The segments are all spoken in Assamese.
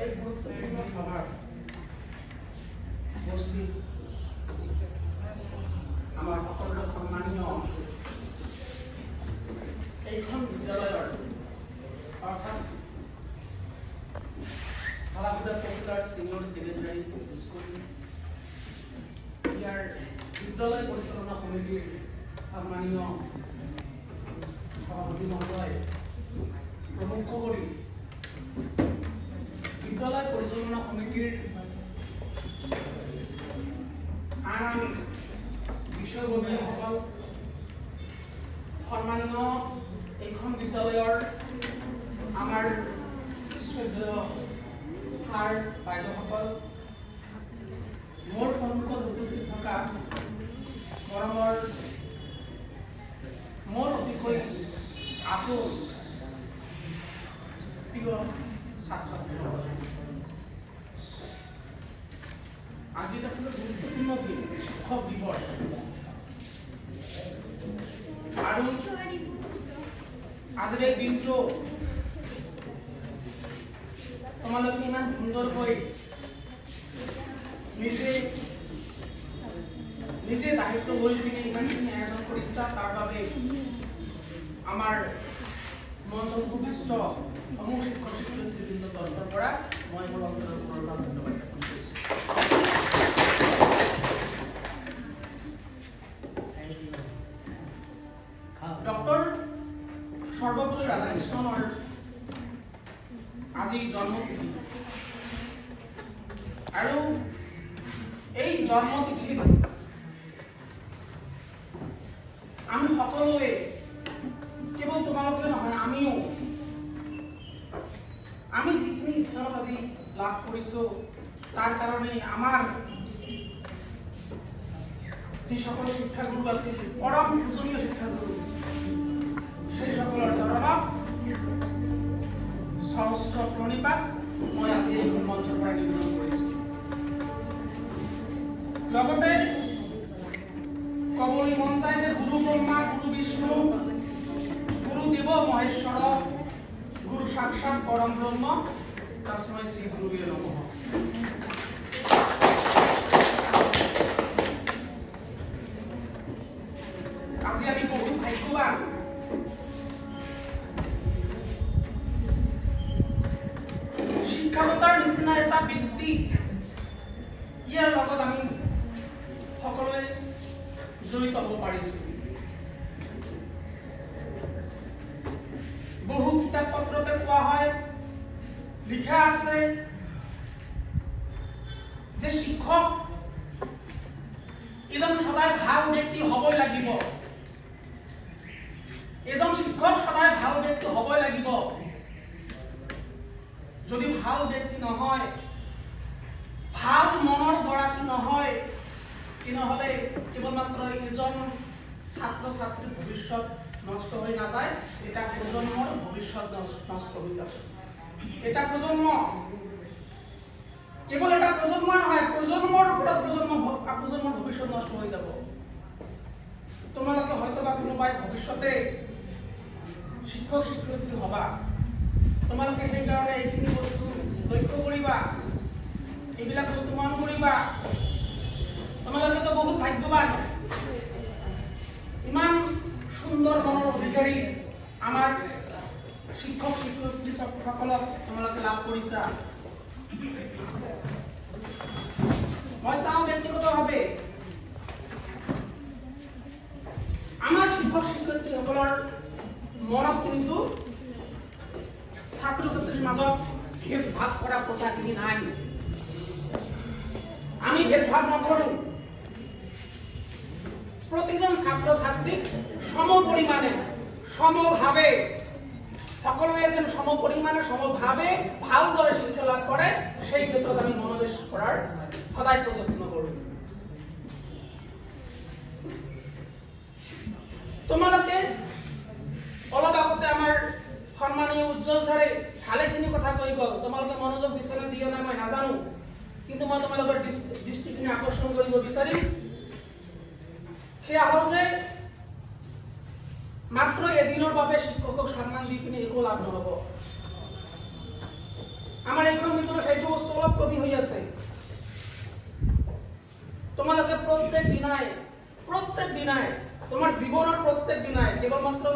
এই গুরুত্বপূর্ণ সভার উপস্থিত আমার সকল সম্মানীয় এইখন বিদ্যালয়ের অর্থাৎ হালাগুড়া পপুলার সিনিয়র সেকেন্ডারি স্কুল ইয়ার বিদ্যালয় পরিচালনা সমিতির সম্মানীয় সভাপতি মহোদয় প্রমুখ করে বিদ্যালয় পরিচালনা সমিতির আন বিষয়ববীয়াসকল সম্মানীয় এইখন বিদ্যালয়ৰ আমাৰ শ্ৰদ্ধেয় ছাৰ বাইদেউসকল মোৰ সন্মুখত উপস্থিত থকা মৰমৰ মোৰ অতিকৈ আপোন প্ৰিয় ছাত্ৰ ছাত্ৰীসকল আজি এটা গুৰুত্বপূৰ্ণ দিন শিক্ষক দিৱস আৰু আজিৰ এই দিনটো তোমালোকে ইমান সুন্দৰকৈ নিজে দায়িত্ব লৈ পিনে ইমানখিনি আয়োজন কৰিছা তাৰ বাবে আমাৰ মঞ্চৰ উপবিষ্ট সমূহ শিক্ষক শিক্ষয়িত্ৰীবৃন্দ তৰফৰ পৰা মই মোৰ অন্তৰৰ পৰা ধন্যবাদ জ্ঞাপন কৰিছোঁ। ডক্টৰ সৰ্বপল্লী ৰাধাকৃষ্ণনৰ আজি জন্মতিথি আৰু এই জন্মতিথিত আমি সকলোৱে কেৱল তোমালোকে নহয় আমি যিখিনি স্থানত আজি লাভ কৰিছো তাৰ কাৰণে আমাৰ যি সকল শিক্ষাগুৰু আছিল পৰম পূজনীয় শিক্ষাগুৰু সেই সকলৰ চৰণত সহস্ৰ প্ৰণিপাত মই আজি এই মঞ্চৰ পৰা নিবেদন কৰিছো। লগতে কবলৈ মন যায় যে গুৰু ব্ৰহ্মা গুৰু বিষ্ণু গুৰু দেৱ মহেশ্বৰ গুৰু সাক্ষাৎ পৰম ব্ৰহ্ম তস্मै শ্ৰী গুৰুৱে নমঃ। আজি আমি বহু ভাগ্যৱান শিক্ষাগতৰ নিচিনা এটা বৃত্তি ইয়াৰ লগত আমি সকলোৱে জড়িত হ'ব পাৰিছো। বহু কিতাপ পত্ৰতে কোৱা হয় লিখা আছে যে শিক্ষক এজন সদায় ভাল ব্যক্তি হ'বই লাগিব। এজন শিক্ষক সদায় ভাল ব্যক্তি হ'বই লাগিব। যদি ভাল ব্যক্তি নহয় ভাল মনৰ গৰাকী নহয় তেনেহ'লে কেৱলমাত্ৰ এজন ছাত্ৰ ছাত্ৰীৰ ভৱিষ্যত নষ্ট হৈ নাযায়, এটা প্ৰজন্মৰ ভৱিষ্যত নষ্ট হৈ যাব। এটা প্ৰজন্ম কেৱল এটা প্ৰজন্ম নহয় প্ৰজন্মৰ ওপৰত প্ৰজন্মৰ ভৱিষ্যত নষ্ট হৈ যাব। তোমালোকে হয়তো বা কোনোবাই ভৱিষ্যতে শিক্ষক শিক্ষয়িত্ৰী হবা। তোমালোকে সেইকাৰণে এইখিনি বস্তু লক্ষ্য কৰিবা, এইবিলাক বস্তু মন কৰিবা। তোমালোকেতো বহুত ভাগ্যৱান, ইমান সুন্দৰ মনৰ অধিকাৰী আমাৰ শিক্ষক শিক্ষয়িত্ৰী সকলক তোমালোকে লাভ কৰিছা। মই চাওঁ ব্যক্তিগতভাৱে আমাৰ শিক্ষক শিক্ষয়িত্ৰীসকলৰ মনত কিন্তু ছাত্ৰ ছাত্ৰীৰ মাজত ভেদভাৱ কৰা প্ৰথাখিনি নাই। আমি ভেদভাৱ নকৰো। প্ৰতিজন ছাত্ৰ ছাত্ৰীক সম পৰিমাণে সমভাৱে সকলোৱে যেন সম পৰিমাণে সমভাৱে ভালদৰে শিক্ষা লাভ কৰে সেই ক্ষেত্ৰত আমি মনোনিৱেশ কৰাৰ সদায় প্ৰযত্ন কৰোঁ। তোমালোকে অলপ আগতে আমাৰ সন্মানীয় উজ্জ্বল ছাৰে ভালেখিনি কথা কৈ গ'ল। তোমালোকে মনোযোগ দিছা নে দিয়া নাই মই নাজানো, কিন্তু মই তোমালোকৰ দৃষ্টিখিনি আকৰ্ষণ কৰিব বিচাৰিম। সেয়া হ'ল যে মাত্ৰ এদিনৰ বাবে শিক্ষকক সন্মান দি পিনে একো লাভ নহ'ব। আমাৰ এইখন ভিতৰত বৈভৱ কমি হৈ আছে। তোমালোকে প্ৰত্যেক দিনাই তোমাৰ জীৱনৰ প্ৰত্যেক দিনাই কেৱলমাত্ৰ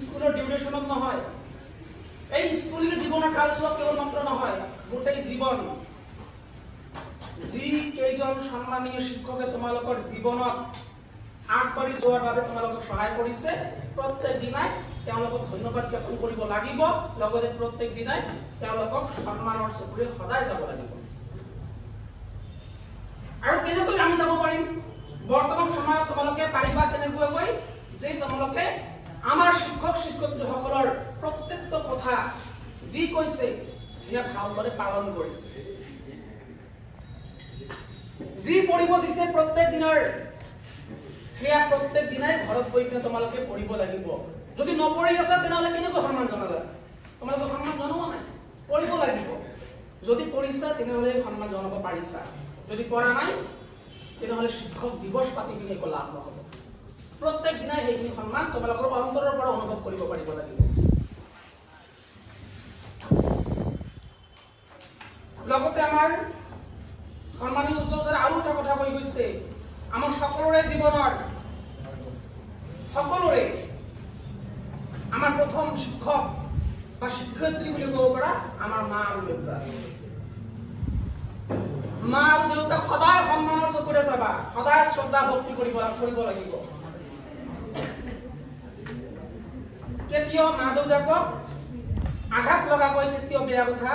স্কুলৰ ডিউৰেশ্যনত নহয়, এই স্কুলীয় জীৱনৰ কালছোৱাত কেৱলমাত্ৰ নহয়, গোটেই জীৱন যি কেইজন সন্মানীয় শিক্ষকে তোমালোকৰ জীৱনত আগবাঢ়ি যোৱাৰ বাবে তোমালোকক সহায় কৰিছে, প্ৰত্যেক দিনাই তেওঁলোকক ধন্যবাদ জ্ঞাপন কৰিব লাগিব, লগতে প্ৰত্যেক দিনাই তেওঁলোকক সন্মানৰ চকুৰে সদায় চাব লাগিব। আৰু কেনেকৈ আমি যাব পাৰিম? বৰ্তমান সময়ত তোমালোকে পাৰিবা কেনেকৈ যে তোমালোকে আমাৰ শিক্ষক শিক্ষয়িত্ৰীসকলৰ প্ৰত্যেকটো কথা যি কৈছে সেয়া ভালদৰে পালন কৰি, যি পঢ়িব দিছে প্ৰত্যেক দিনৰ সেয়া প্ৰত্যেক দিনাই ঘৰত গৈ কিনে তোমালোকে পঢ়িব লাগিব। যদি নপঢ়ি আছা তেনেহ'লে কেনেকৈ সন্মান জনালা? তোমালোকে সন্মান জনোৱা নাই, পঢ়িব লাগিব। যদি পঢ়িছা তেনেহ'লে সন্মান জনাব পাৰিছা, যদি পঢ়া নাই তেনেহ'লে শিক্ষক দিৱস পাতি কিনে একো লাভ নহ'ব। প্ৰত্যেক দিনাই সেইখিনি সন্মান তোমালোকৰ অন্তৰৰ পৰা অনুভৱ কৰিব পাৰিব লাগিব। লগতে আমাৰ সন্মানীয় উজ্জ্বল ছাৰে আৰু এটা কথা কৈ গৈছে, আমাৰ সকলোৰে জীৱনৰ আমাৰ প্ৰথম শিক্ষক বা শিক্ষয়িত্ৰী বুলি ক'ব পাৰা আমাৰ মা আৰু দেউতা। মা আৰু দেউতাক সদায় সন্মানৰ চকুৰে চাবা, সদায় শ্ৰদ্ধা ভক্তি কৰিব লাগিব। কেতিয়াও মা দেউতাকক আঘাত লগাকৈ কেতিয়াও বেয়া কথা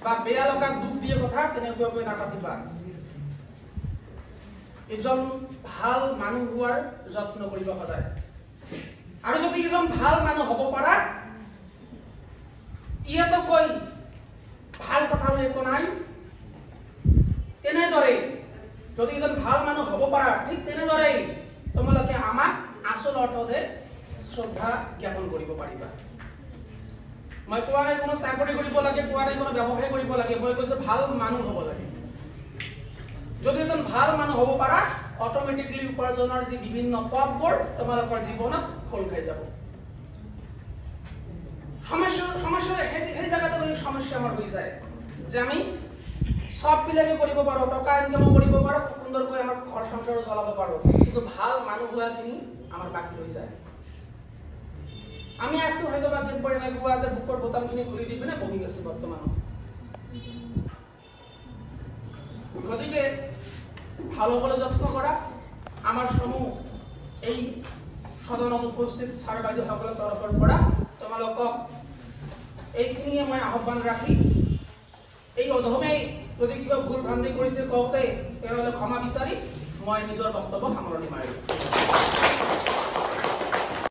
বা বেয়া লগা দুখ দিয়ে কথা তেনেকুৱাকৈ নাপাতিবা। এজন ভাল মানুহ হোৱাৰ যত্ন কৰিব সদায়। আৰু যদি এজন ভাল মানুহ হ'ব পাৰা, ইয়াতকৈ ভাল কথা একো নাই। তেনেদৰে যদি এজন ভাল মানুহ হ'ব পাৰা, ঠিক তেনেদৰেই তোমালোকে আমাক আচল অৰ্থতে শ্ৰদ্ধা জ্ঞাপন কৰিব পাৰিবা। মই কোৱা নাই কোনো চাকৰি কৰিব লাগে, কোৱা নাই কোনো ব্যৱসায় কৰিব লাগে, মই কৈছো ভাল মানুহ হ'ব লাগে। যদি এজন ভাল মানুহ হ'ব পাৰা, অট'মেটিকলি উপাৰ্জনৰ যি বিভিন্ন পথবোৰ তোমালোকৰ জীৱনত খোল খাই যাব। সমস্যা সেই জায়গাতে সমস্যা আমাৰ হৈ যায় যে আমি সববিলাকে কৰিব পাৰো, টকা ইনকামো কৰিব পাৰো, সুন্দৰকৈ আমাৰ ঘৰ সংসাৰ চলাব পাৰো, কিন্তু ভাল মানুহ হোৱাখিনি আমাৰ বাকী হৈ যায়। আমি আছো হয়তো বা দিন পৰি এনেকুৱা যে বুকৰ বোতামখিনি খুলি দি পিনে বহি আছো বৰ্তমান। গতিকে ভাল হ'বলৈ যত্ন কৰা। আমাৰ সমূহ এই সদনত উপস্থিত ছাৰ বাইদেউসকলৰ তৰফৰ পৰা তোমালোকক এইখিনিয়ে মই আহ্বান ৰাখি, এই অধমেই যদি কিবা ভুল ভ্ৰান্তি কৰিছে কওঁতে তেনেহ'লে ক্ষমা বিচাৰি মই নিজৰ বক্তব্য সামৰণি মাৰিম।